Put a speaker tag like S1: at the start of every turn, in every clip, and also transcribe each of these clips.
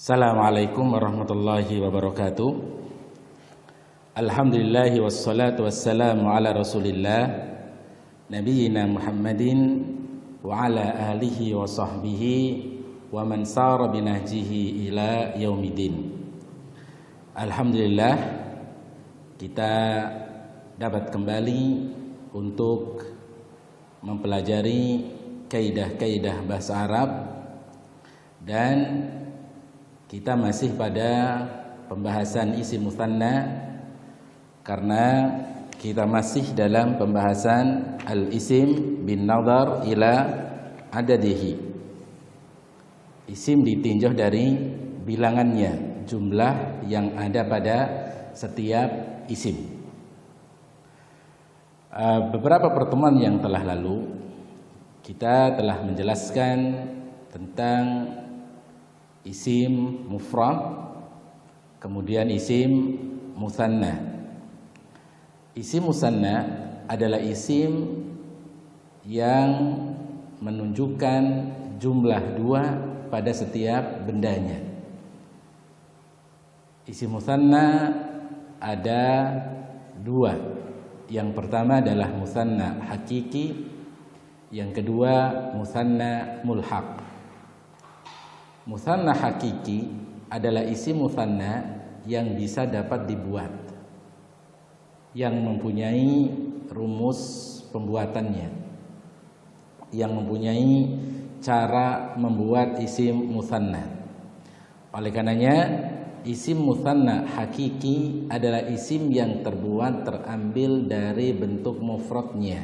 S1: Assalamualaikum warahmatullahi wabarakatuh. Alhamdulillahi wassalatu wassalamu ala rasulillah Nabiyyina Muhammadin wa ala alihi wa sahbihi wa man sara binahjihi ila yaumidin. Alhamdulillah, kita dapat kembali untuk mempelajari kaidah-kaidah bahasa Arab, dan kita masih pada pembahasan isim mutsanna karena kita masih dalam pembahasan al-isim bin nadhar ila adadihi. Isim ditinjau dari bilangannya, jumlah yang ada pada setiap isim. Beberapa pertemuan yang telah lalu kita telah menjelaskan tentang isim mufrad, kemudian isim mutsanna. Isim mutsanna adalah isim yang menunjukkan jumlah dua pada setiap bendanya. Isim mutsanna ada dua. Yang pertama adalah mutsanna hakiki, yang kedua mutsanna mulhaq. Mutsanna hakiki adalah isim mutsanna yang bisa dapat dibuat, yang mempunyai rumus pembuatannya, yang mempunyai cara membuat isim mutsanna. Oleh karenanya, isim mutsanna hakiki adalah isim yang terambil dari bentuk mufradnya.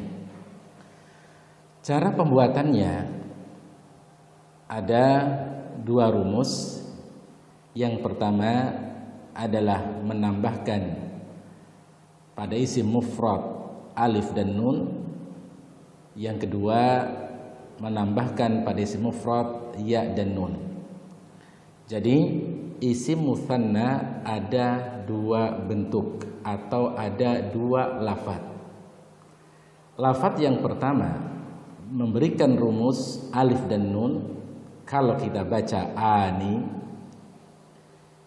S1: Cara pembuatannya ada dua rumus. Yang pertama adalah menambahkan pada isim mufrad alif dan nun. Yang kedua menambahkan pada isim mufrad ya dan nun. Jadi isim mutsanna ada dua bentuk atau ada dua lafadz. Lafadz yang pertama memberikan rumus alif dan nun. Kalau kita baca ani,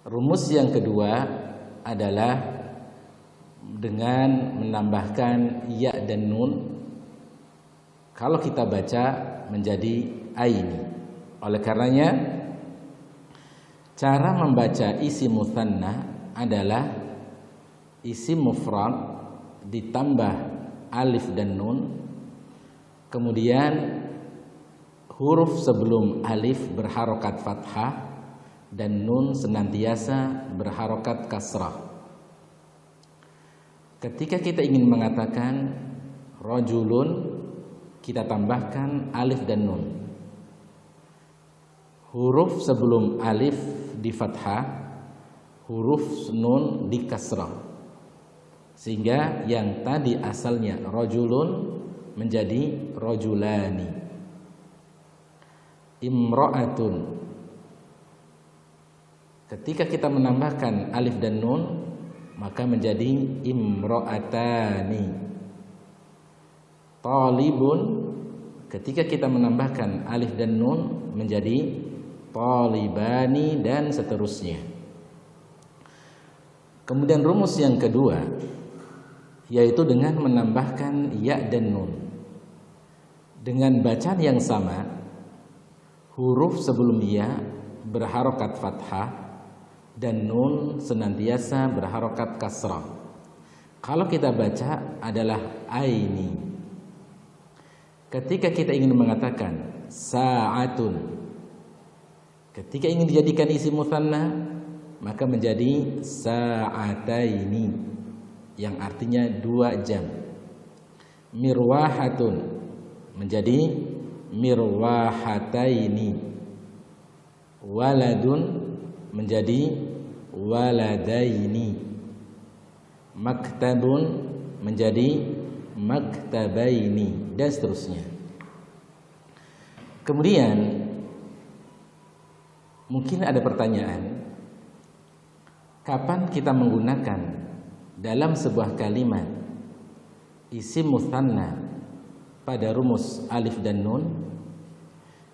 S1: rumus yang kedua adalah dengan menambahkan ya dan nun. Kalau kita baca menjadi aini. Oleh karenanya, cara membaca isim mutsanna adalah isim mufrad ditambah alif dan nun, kemudian huruf sebelum alif berharokat fathah dan nun senantiasa berharokat kasrah. Ketika kita ingin mengatakan rajulun, kita tambahkan alif dan nun. Huruf sebelum alif di fathah, huruf nun di kasrah, sehingga yang tadi asalnya rajulun menjadi rajulani. Imra'atun, ketika kita menambahkan alif dan nun maka menjadi imra'atani. Talibun, ketika kita menambahkan alif dan nun menjadi talibani, dan seterusnya. Kemudian rumus yang kedua yaitu dengan menambahkan ya dan nun. Dengan bacaan yang sama, huruf sebelum ya berharokat fathah dan nun senantiasa berharokat kasrah. Kalau kita baca adalah aini. Ketika kita ingin mengatakan sa'atun, ketika ingin dijadikan isim mutsanna maka menjadi sa'ataini, yang artinya 2 jam. Mirwahatun menjadi mirwahataini. Waladun menjadi waladaini. Maktabun menjadi maktabaini, dan seterusnya. Kemudian mungkin ada pertanyaan, kapan kita menggunakan dalam sebuah kalimat isim mutsanna pada rumus alif dan nun,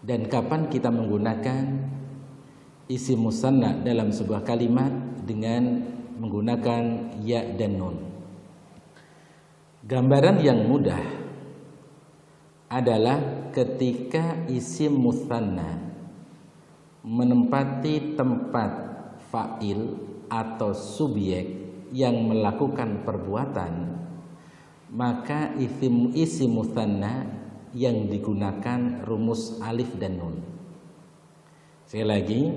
S1: dan kapan kita menggunakan isim musanna dalam sebuah kalimat dengan menggunakan ya dan nun. Gambaran yang mudah adalah ketika isim musanna menempati tempat fa'il atau subjek yang melakukan perbuatan, maka isim musanna yang digunakan rumus alif dan nun. Sekali lagi,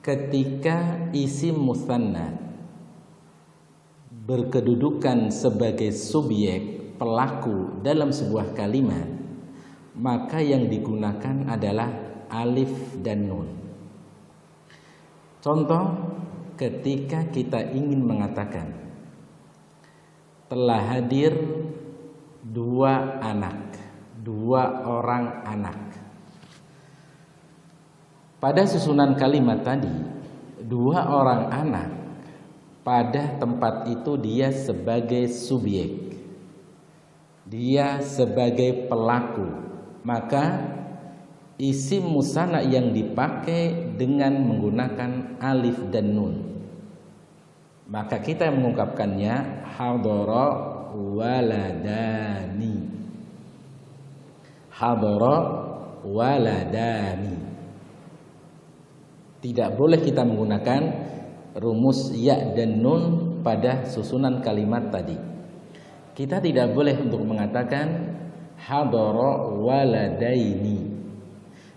S1: ketika isim musanna berkedudukan sebagai subjek pelaku dalam sebuah kalimat, maka yang digunakan adalah alif dan nun. Contoh, ketika kita ingin mengatakan telah hadir dua orang anak. Pada susunan kalimat tadi, dua orang anak, pada tempat itu dia sebagai subjek, dia sebagai pelaku, maka isim musanna yang dipakai dengan menggunakan alif dan nun, maka kita mengungkapkannya hadara waladani. Hadara waladani. Tidak boleh kita menggunakan rumus ya dan nun pada susunan kalimat tadi. Kita tidak boleh untuk mengatakan hadara waladaini,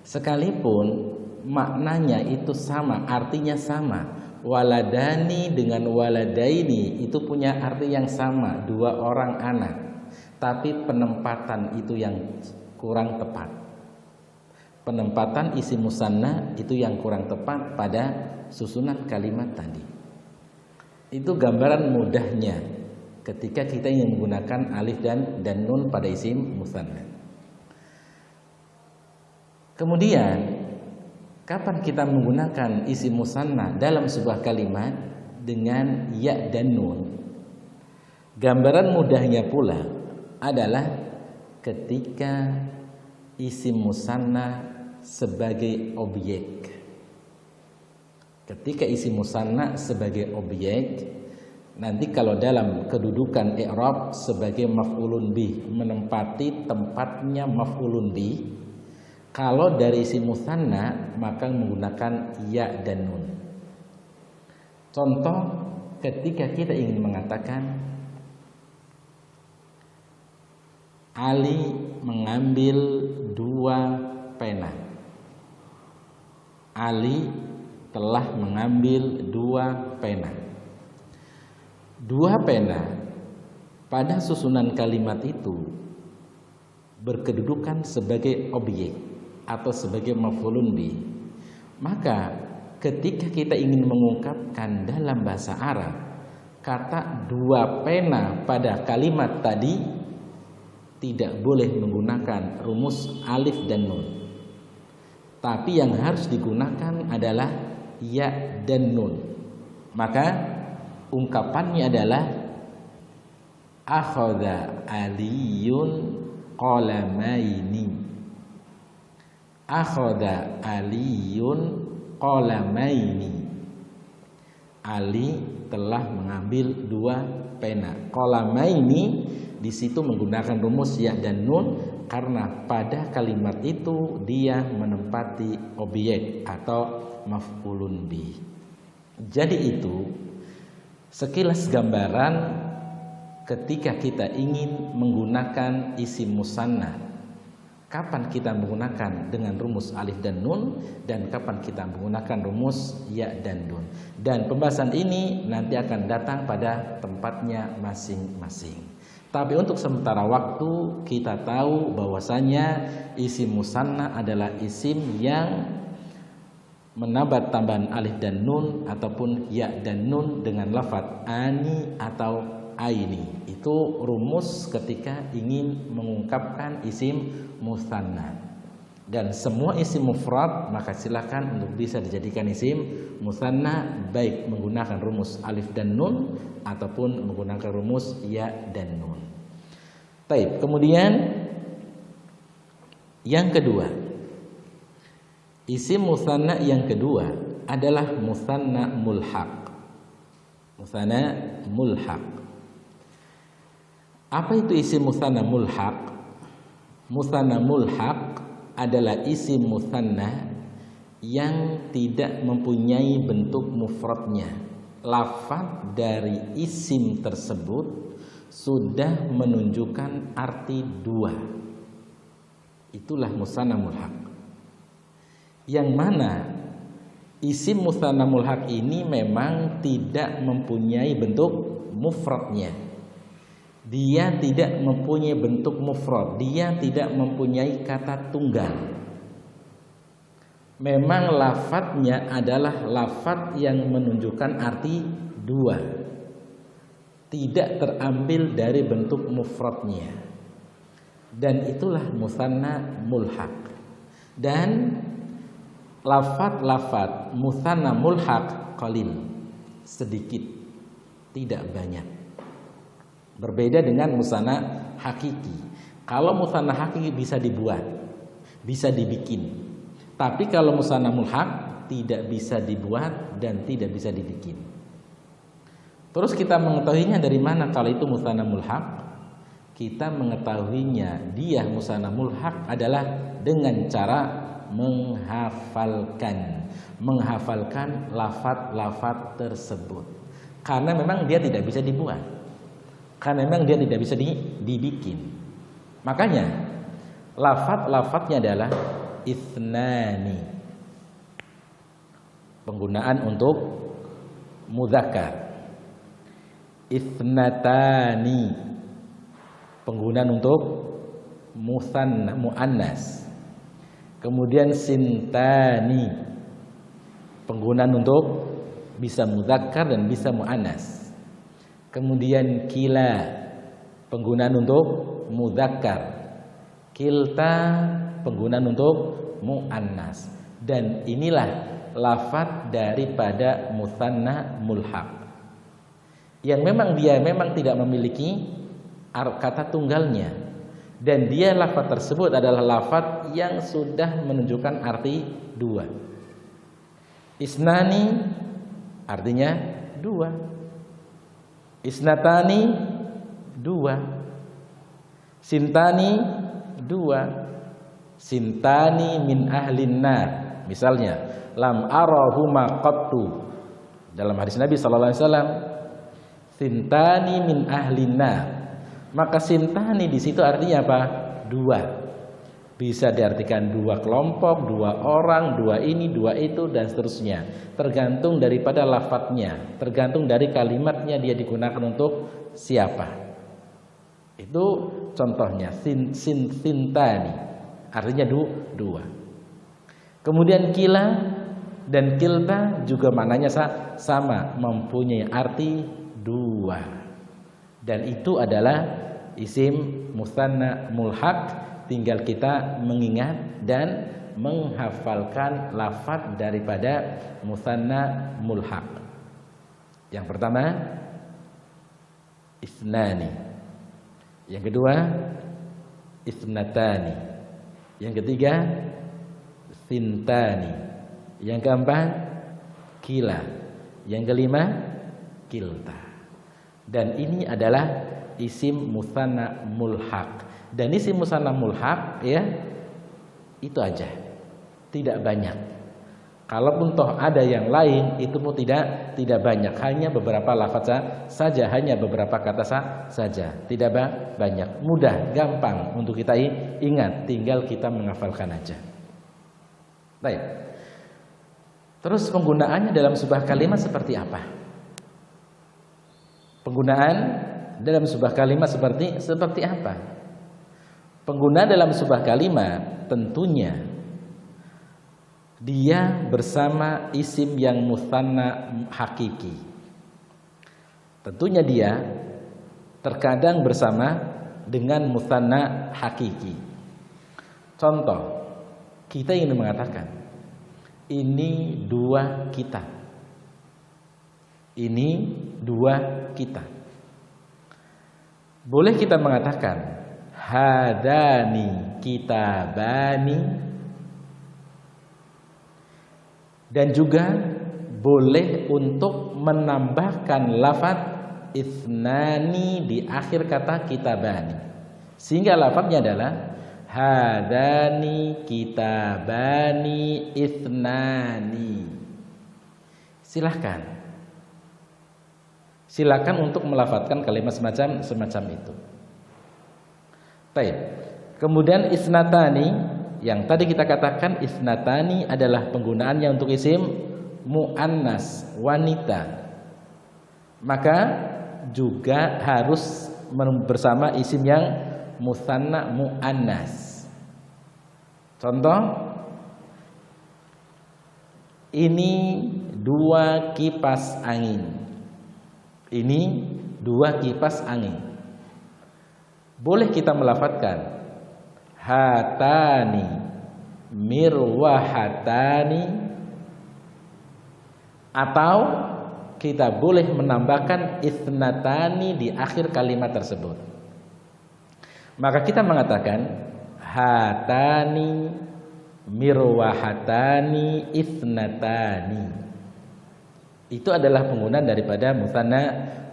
S1: sekalipun maknanya itu sama, artinya sama. Waladani dengan waladaini itu punya arti yang sama, dua orang anak, tapi penempatan itu yang kurang tepat. Penempatan isim musanna itu yang kurang tepat pada susunan kalimat tadi. Itu gambaran mudahnya ketika kita ingin menggunakan alif dan nun pada isim musanna. Kemudian, kapan kita menggunakan isim musanna dalam sebuah kalimat dengan ya dan nun? Gambaran mudahnya pula adalah ketika isim musanna sebagai objek. Ketika isim musanna sebagai objek, nanti kalau dalam kedudukan i'rab sebagai maf'ulun bih, menempati tempatnya maf'ulun bih. Kalau dari isim musanna maka menggunakan ya dan nun. Contoh, ketika kita ingin mengatakan Ali mengambil dua pena. Ali telah mengambil dua pena. Dua pena pada susunan kalimat itu berkedudukan sebagai objek atau sebagai maf'ulun bih. Maka ketika kita ingin mengungkapkan dalam bahasa Arab kata dua pena pada kalimat tadi, tidak boleh menggunakan rumus alif dan nun, tapi yang harus digunakan adalah ya dan nun. Maka ungkapannya adalah akhadha aliyun qalamaini. Akhadha aliyun qalamaini. Ali telah mengambil dua pena. Qalamaini di situ menggunakan rumus ya dan nun karena pada kalimat itu dia menempati objek atau maf'ulun bih. Jadi itu sekilas gambaran ketika kita ingin menggunakan isim musanna. Kapan kita menggunakan dengan rumus alif dan nun dan kapan kita menggunakan rumus ya dan nun. Dan pembahasan ini nanti akan datang pada tempatnya masing-masing. Tapi untuk sementara waktu kita tahu bahwasanya isim musanna adalah isim yang menabat tambahan alif dan nun ataupun ya dan nun dengan lafadz ani atau aini. Itu rumus ketika ingin mengungkapkan isim musanna. Dan semua isim mufrad maka silakan untuk bisa dijadikan isim musanna baik menggunakan rumus alif dan nun ataupun menggunakan rumus ya dan nun. Baik, kemudian yang kedua, isim musanna yang kedua adalah musanna mulhaq. Musanna mulhaq. Apa itu isim musanna mulhaq? Musanna mulhaq adalah isim musanna yang tidak mempunyai bentuk mufradnya. Lafaz dari isim tersebut sudah menunjukkan arti dua. Itulah musanna mulhaq. Yang mana isim musanna mulhaq ini memang tidak mempunyai bentuk mufradnya. Dia tidak mempunyai bentuk mufrad, dia tidak mempunyai kata tunggal. Memang lafadznya adalah lafadz yang menunjukkan arti dua, tidak terambil dari bentuk mufradnya. Dan itulah musanna mulhaq. Dan lafadz musanna mulhaq qalil, sedikit, tidak banyak. Berbeda dengan musanna hakiki. Kalau musanna hakiki bisa dibuat, bisa dibikin. Tapi kalau musanna mulhaq tidak bisa dibuat dan tidak bisa dibikin. Terus kita mengetahuinya dari mana kalau itu musanna mulhaq? Kita mengetahuinya dia musanna mulhaq adalah dengan cara menghafalkan lafadz tersebut. Karena memang dia tidak bisa dibuat. Karena memang dia tidak bisa dibikin. Makanya lafadznya adalah ithnani. Penggunaan untuk mudzakkar. Ithnatani. Penggunaan untuk musanna muannas. Kemudian sintani. Penggunaan untuk bisa mudzakkar dan bisa muannas. Kemudian kila, penggunaan untuk mudzakkar. Kilta, penggunaan untuk muannas. Dan inilah lafadz daripada musanna mulhaq, yang memang dia tidak memiliki kata tunggalnya. Dan dia lafadz tersebut adalah lafadz yang sudah menunjukkan arti dua. Isnani artinya dua. Isnatani dua. Sintani dua. Sintani min ahlin nar. Misalnya, lam arahuma qattu. Dalam hadis Nabi sallallahu alaihi wasallam, sintani min ahlin nar. Maka sintani di situ artinya apa? Dua. Bisa diartikan dua kelompok, dua orang, dua ini, dua itu, dan seterusnya. Tergantung daripada lafadznya, tergantung dari kalimatnya dia digunakan untuk siapa. Itu contohnya sintani, artinya dua. Kemudian kila dan kilta juga maknanya sama, mempunyai arti dua. Dan itu adalah isim musanna mulhaq. Tinggal kita mengingat dan menghafalkan lafadz daripada musanna mulhaq. Yang pertama isnani, yang kedua isnatani, yang ketiga sintani, yang keempat kila, yang kelima kilta. Dan ini adalah isim musanna mulhaq. Dan isim musanna mulhaq ya itu aja, tidak banyak. Kalaupun toh ada yang lain itu pun tidak banyak, hanya beberapa lafaz saja, hanya beberapa kata saja, tidak banyak. Mudah, gampang untuk kita ingat, tinggal kita menghafalkan aja. Baik. Terus penggunaannya dalam sebuah kalimat seperti apa? Penggunaan dalam sebuah kalimat seperti apa? Penggunaan dalam sebuah kalimat tentunya dia bersama isim yang musanna hakiki. Tentunya dia terkadang bersama dengan musanna hakiki. Contoh, kita ingin mengatakan ini dua kita. Ini dua kita. Boleh kita mengatakan hadani kitabani, dan juga boleh untuk menambahkan lafaz ithnani di akhir kata kitabani, sehingga lafaznya adalah hadani kitabani ithnani. Silakan untuk melafadzkan kalimat semacam itu. Baik. Kemudian isnatani, yang tadi kita katakan isnatani adalah penggunaannya untuk isim muannas, wanita. Maka juga harus bersama isim yang musanna muannas. Contoh, ini 2 kipas angin. Ini 2 kipas angin. Boleh kita melafadzkan hatani mirwahatani, atau kita boleh menambahkan ithnatani di akhir kalimat tersebut. Maka kita mengatakan hatani mirwahatani ithnatani. Itu adalah penggunaan daripada musanna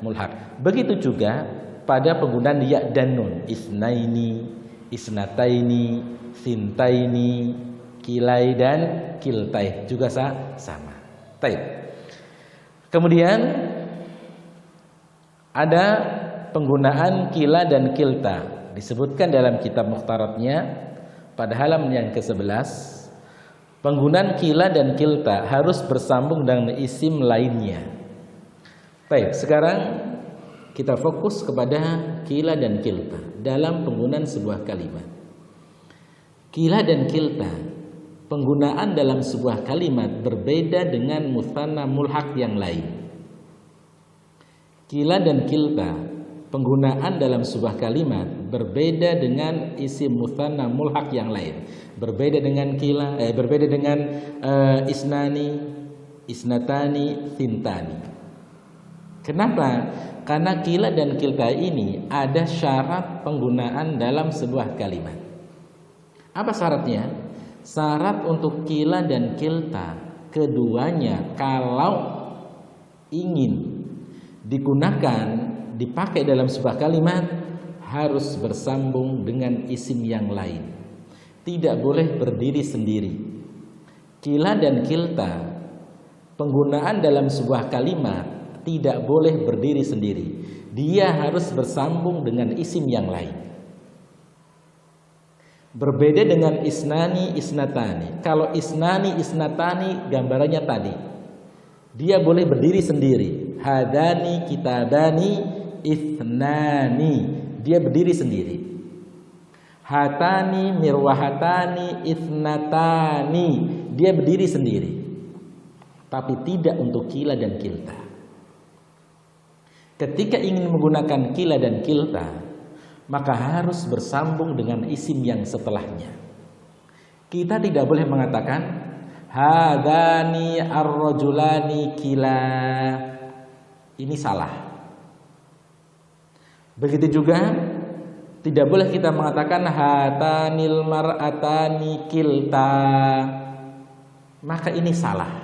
S1: mulhaq. Begitu juga pada penggunaan ya dan nun, isnaini, isnataini, sintaini, kilai dan kiltai juga sama. Baik. Kemudian ada penggunaan kila dan kilta, disebutkan dalam kitab Mukhtaratnya pada halaman yang ke-11. Penggunaan kila dan kilta harus bersambung dengan isim lainnya. Baik, sekarang kita fokus kepada kila dan kilta dalam penggunaan sebuah kalimat. Kila dan kilta, penggunaan dalam sebuah kalimat berbeda dengan musanna mulhaq yang lain. Kila dan kilta, penggunaan dalam sebuah kalimat berbeda dengan isim musanna mulhaq yang lain. Berbeda dengan berbeda dengan isnani, isnatani, sintani. Kenapa? Karena kila dan kilta ini ada syarat penggunaan dalam sebuah kalimat. Apa syaratnya? Syarat untuk kila dan kilta, keduanya kalau ingin digunakan, dipakai dalam sebuah kalimat, harus bersambung dengan isim yang lain. Tidak boleh berdiri sendiri. Kila dan kilta, penggunaan dalam sebuah kalimat tidak boleh berdiri sendiri. Dia harus bersambung dengan isim yang lain. Berbeda dengan isnani, isnatani. Kalau isnani, isnatani gambarannya tadi, dia boleh berdiri sendiri. Hadani, kitabani, ithnani, dia berdiri sendiri. Hatani, mirwahatani, ithnatani, dia berdiri sendiri. Tapi tidak untuk kila dan kilta. Ketika ingin menggunakan kila dan kilta, maka harus bersambung dengan isim yang setelahnya. Kita tidak boleh mengatakan hadani ar-rajulani kila. Ini salah. Begitu juga tidak boleh kita mengatakan hatanil mar'atani kilta. Maka ini salah.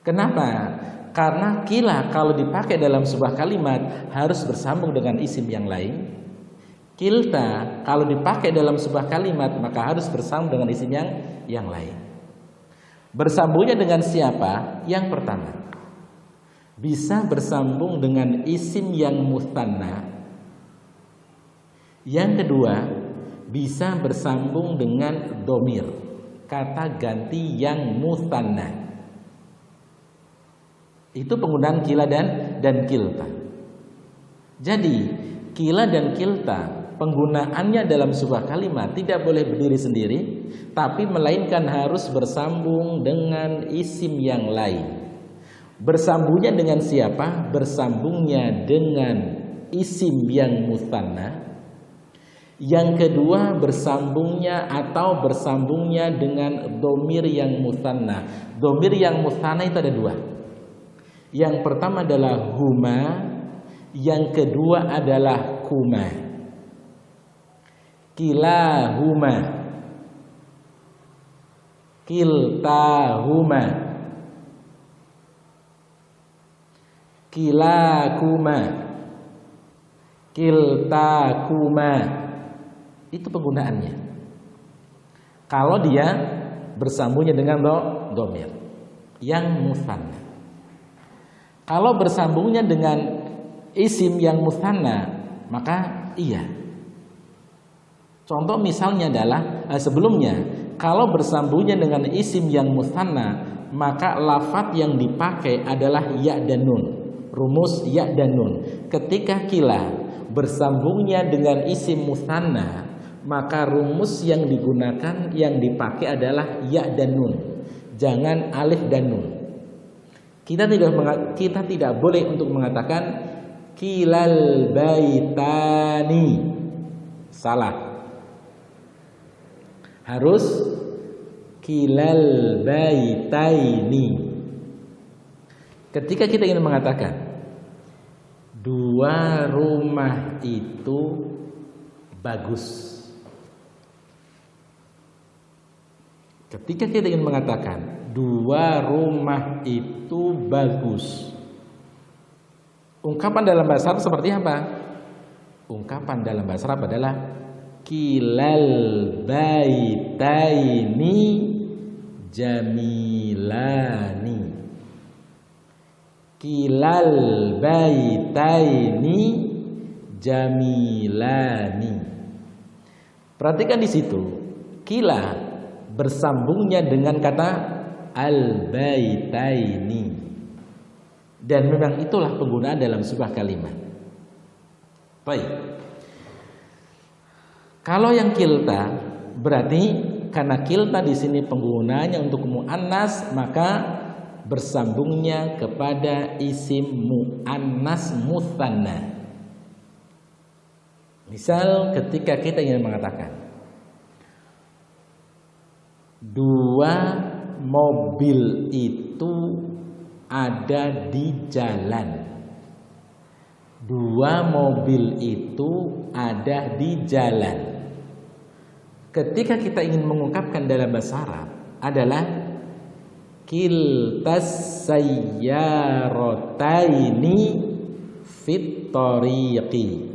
S1: Kenapa? Karena kila kalau dipakai dalam sebuah kalimat harus bersambung dengan isim yang lain. Kilta kalau dipakai dalam sebuah kalimat maka harus bersambung dengan isim yang lain. Bersambungnya dengan siapa? Yang pertama, bisa bersambung dengan isim yang mustanna. Yang kedua, bisa bersambung dengan domir, kata ganti yang mustanna. Itu penggunaan kila dan kilta. Jadi kila dan kilta penggunaannya dalam sebuah kalimat tidak boleh berdiri sendiri, tapi melainkan harus bersambung dengan isim yang lain. Bersambungnya dengan siapa? Bersambungnya dengan isim yang mustanna. Yang kedua, bersambungnya dengan domir yang musanna. Domir yang musanna itu ada dua. Yang pertama adalah huma, yang kedua adalah kuma. Kilahuma, kiltahuma. kilakuma, kiltakuma. Itu penggunaannya. Kalau dia bersambungnya dengan dhamir yang musanna. Kalau bersambungnya dengan isim yang musanna, maka iya. Contoh misalnya adalah sebelumnya, kalau bersambungnya dengan isim yang musanna, maka lafadz yang dipakai adalah ya dan nun. Rumus ya dan nun. Ketika kila bersambungnya dengan isim musanna, maka rumus yang digunakan, yang dipakai adalah ya dan nun. Jangan alif dan nun. Kita tidak boleh untuk mengatakan kilal baitani. Salah. Harus kilal baitaini. Ketika kita ingin mengatakan dua rumah itu bagus. Ketika kita ingin mengatakan dua rumah itu bagus, ungkapan dalam bahasa Arab seperti apa? Ungkapan dalam bahasa Arab adalah kilal baitaini jamilani. Kilal baitaini jamilani. Perhatikan di situ, kila bersambungnya dengan kata al-baitaini. Dan memang itulah penggunaan dalam sebuah kalimat. Baik. Kalau yang kilta, berarti karena kilta di sini penggunaannya untuk muannas, maka bersambungnya kepada isim muannas mutsanna. Misal ketika kita ingin mengatakan dua mobil itu ada di jalan. Dua mobil itu ada di jalan. Ketika kita ingin mengungkapkan dalam bahasa Arab adalah kiltas sayyarataini fit tariqi.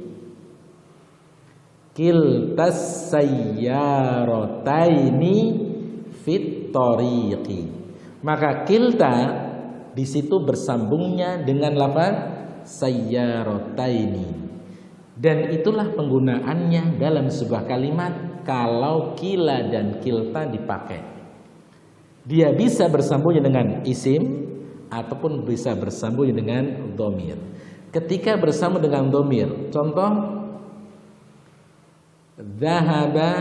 S1: Kiltas sayyarataini fit tariqi. Maka kilta di situ bersambungnya dengan lafaz sayyarataini. Dan itulah penggunaannya dalam sebuah kalimat kalau kila dan kilta dipakai. Dia bisa bersambungnya dengan isim ataupun bisa bersambungnya dengan dhamir. Ketika bersambung dengan dhamir, contoh dhahaba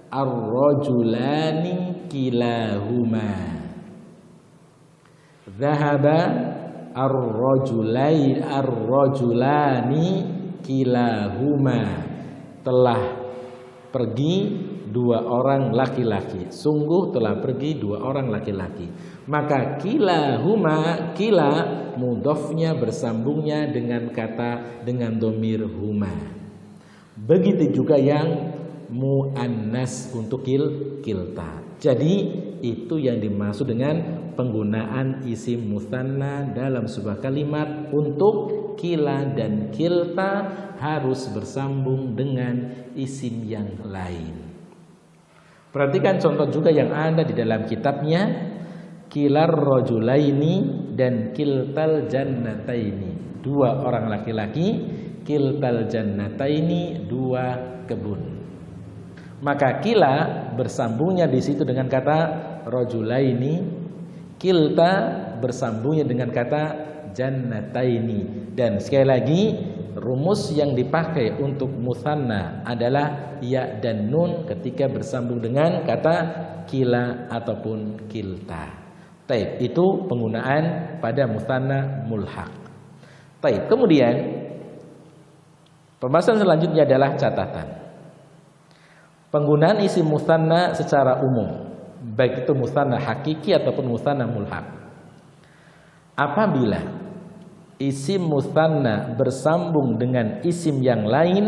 S1: ar-rajulani kilahuma. Dhahaba ar-rajulani kilahuma. Telah pergi dua orang laki-laki. Sungguh telah pergi dua orang laki-laki. Maka kilahuma, kila mudhofnya bersambungnya dengan kata dengan dhamir huma. Begitu juga yang muannas untuk kilta. Jadi itu yang dimaksud dengan penggunaan isim musanna dalam sebuah kalimat. Untuk kila dan kilta harus bersambung dengan isim yang lain. Perhatikan contoh juga yang ada di dalam kitabnya, kilar rajulaini dan kiltal jannataini. Dua orang laki-laki, kiltal jannataini, dua kebun. Maka kila bersambungnya di situ dengan kata rajulaini, kilta bersambungnya dengan kata jannataini. Dan sekali lagi, rumus yang dipakai untuk musanna adalah ya dan nun ketika bersambung dengan kata kila ataupun kilta. Taib, itu penggunaan pada musanna mulhaq. Taib, kemudian pembahasan selanjutnya adalah catatan. Penggunaan isim musanna secara umum, baik itu musanna hakiki ataupun musanna mulhaq. Apabila isim musanna bersambung dengan isim yang lain,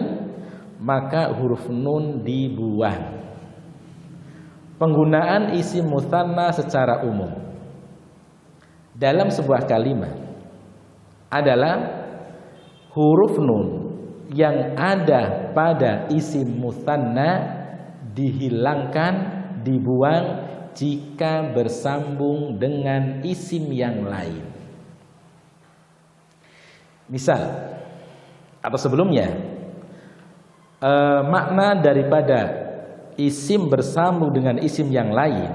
S1: maka huruf nun dibuang. Penggunaan isim musanna secara umum dalam sebuah kalimat adalah huruf nun yang ada pada isim musanna dihilangkan, dibuang jika bersambung dengan isim yang lain. Misal atau sebelumnya, makna daripada isim bersambung dengan isim yang lain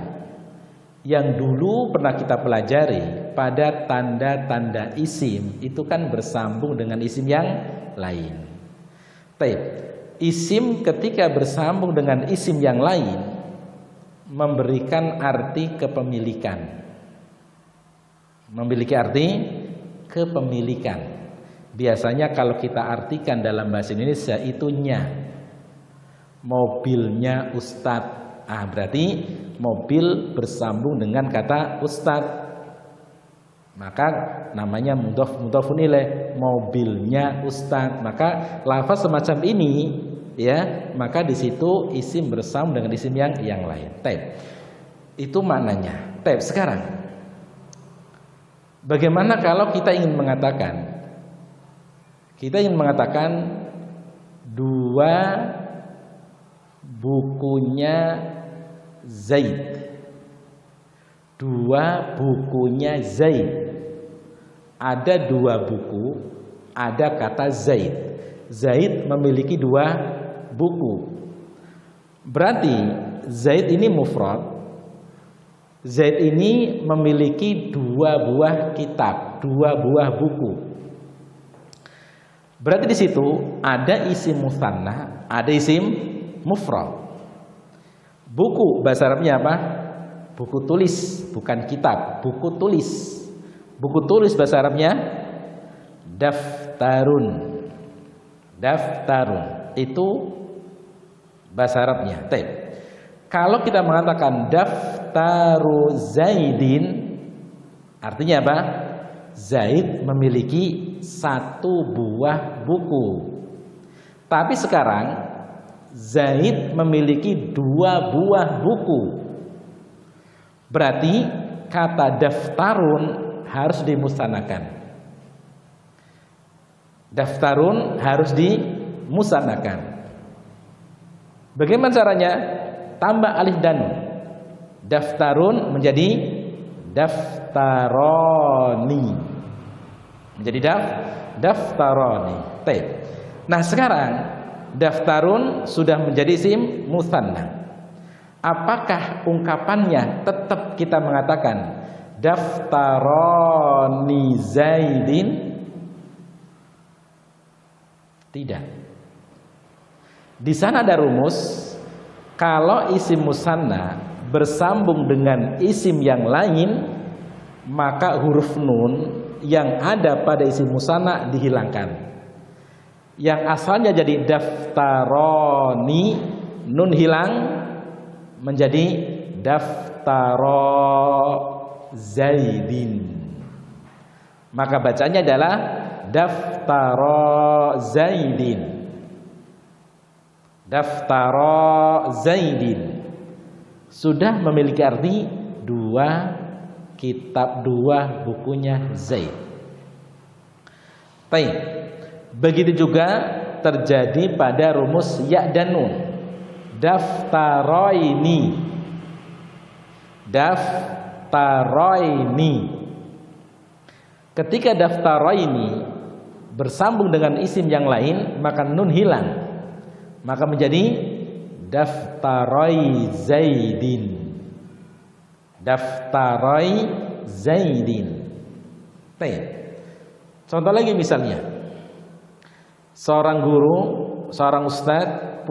S1: yang dulu pernah kita pelajari pada tanda-tanda isim itu kan bersambung dengan isim yang lain. Baik, isim ketika bersambung dengan isim yang lain memberikan arti kepemilikan. Memiliki arti kepemilikan. Biasanya kalau kita artikan dalam bahasa Indonesia itu nya. Mobilnya Ustadz. Berarti mobil bersambung dengan kata Ustadz. Maka namanya mudhofun ilaih, mobilnya Ustadz. Maka lafaz semacam ini ya, maka di situ isim bersambung dengan isim yang lain. Taib. Itu maknanya. Taib. Sekarang bagaimana kalau kita ingin mengatakan dua bukunya Zaid. Dua bukunya Zaid. Ada dua buku, ada kata Zaid. Zaid memiliki dua buku. Berarti Zaid ini mufrad. Zaid ini memiliki dua buah kitab, dua buah buku. Berarti di situ ada isim musanna, ada isim mufrad. Buku bahasa Arabnya apa? Buku tulis, bukan kitab, buku tulis. Buku tulis bahasa Arabnya daftarun. Daftarun itu bahasa Arabnya. Baik. Kalau kita mengatakan daftaru Zaidin, artinya apa? Zaid memiliki satu buah buku. Tapi sekarang Zaid memiliki dua buah buku. Berarti kata daftarun harus dimusanakan. Daftarun harus dimusanakan. Bagaimana caranya? Tambah alif dan nun. Daftarun menjadi daftaroni. Menjadi daftaroni. Baik. Nah, sekarang daftarun sudah menjadi isim musanna. Apakah ungkapannya tetap kita mengatakan daftaroni Zaidin? Tidak. Di sana ada rumus, kalau isim musanna bersambung dengan isim yang lain, maka huruf nun yang ada pada isim musanna dihilangkan. Yang asalnya jadi daftaroni, nun hilang menjadi daftaro Zaidin. Maka bacanya adalah daftaro Zaidin. Daftaro Zaidin. Sudah memiliki arti dua kitab, dua bukunya Zaid. Baik. Begitu juga terjadi pada rumus ya dan nun. Daftaroini. Daftaroini. Ketika daftaroini bersambung dengan isim yang lain, maka nun hilang. Maka menjadi daftaroi Zaidin. Daftaroi Zaidin. Baik. Contoh lagi misalnya, seorang guru, seorang ustadz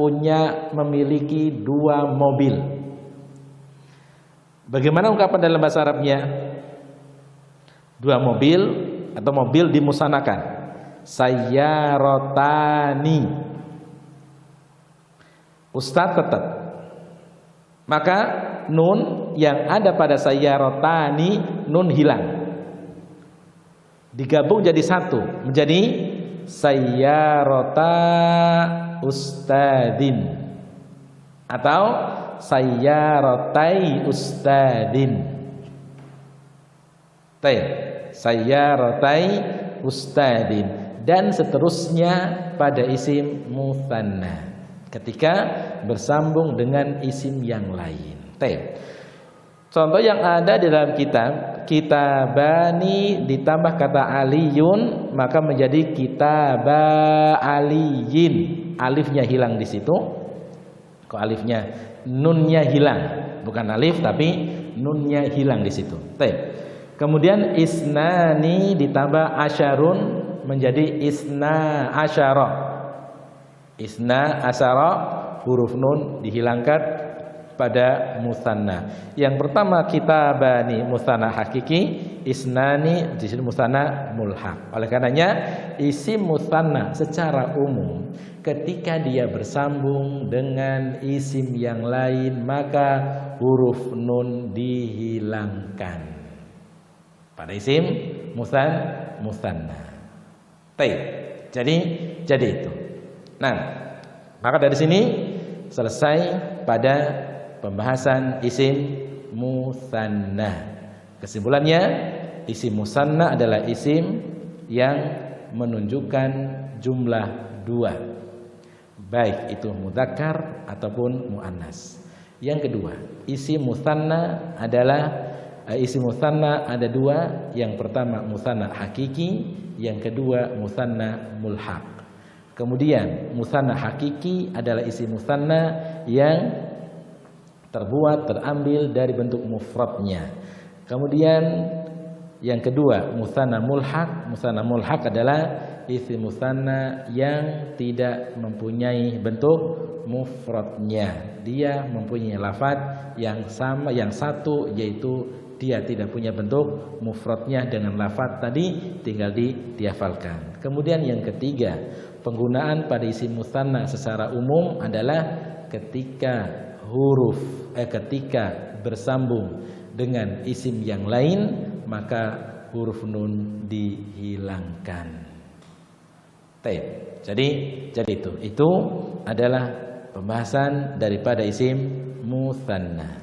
S1: memiliki dua mobil. Bagaimana ungkapan dalam bahasa Arabnya? Dua mobil atau mobil dimusanakan. Sayyarotani. Ustadz tetap. Maka nun yang ada pada sayyarotani, nun hilang. Digabung jadi satu, menjadi sayyarota ustadin atau sayyarotai ustadin. Sayyaratai ustadin, dan seterusnya pada isim mutsanna ketika bersambung dengan isim yang lain. Contoh yang ada di dalam kitab, kitabani ditambah kata aliyun maka menjadi kitaba aliyin. Alifnya hilang di situ. Kok alifnya? Nunnya hilang. Bukan alif tapi nunnya hilang di situ. Kemudian isnani ditambah asyarun menjadi isna asyara. Isna asyara, huruf nun dihilangkan pada musanna. Yang pertama kitabani musanna hakiki, isnani di sini musanna mulhaq. Oleh karenanya isim musanna secara umum ketika dia bersambung dengan isim yang lain maka huruf nun dihilangkan pada isim musanna. Jadi itu. Nah, maka dari sini selesai pada pembahasan isim musanna. Kesimpulannya, isim musanna adalah isim yang menunjukkan jumlah dua, baik itu mudzakkar ataupun muannas. Yang kedua, isim musanna adalah isim musanna ada dua. Yang pertama musanna hakiki, yang kedua musanna mulhaq. Kemudian musanna hakiki adalah isim musanna yang terambil dari bentuk mufradnya. Kemudian yang kedua musanna mulhaq. Musanna mulhaq adalah isim musanna yang tidak mempunyai bentuk mufradnya. Dia mempunyai lafaz yang sama, yang satu, yaitu dia tidak punya bentuk mufradnya dengan lafaz tadi, tinggal dihafalkan. Kemudian yang ketiga, penggunaan pada isim musanna secara umum adalah ketika ketika bersambung dengan isim yang lain maka huruf nun dihilangkan. Jadi itu adalah pembahasan daripada isim musanna.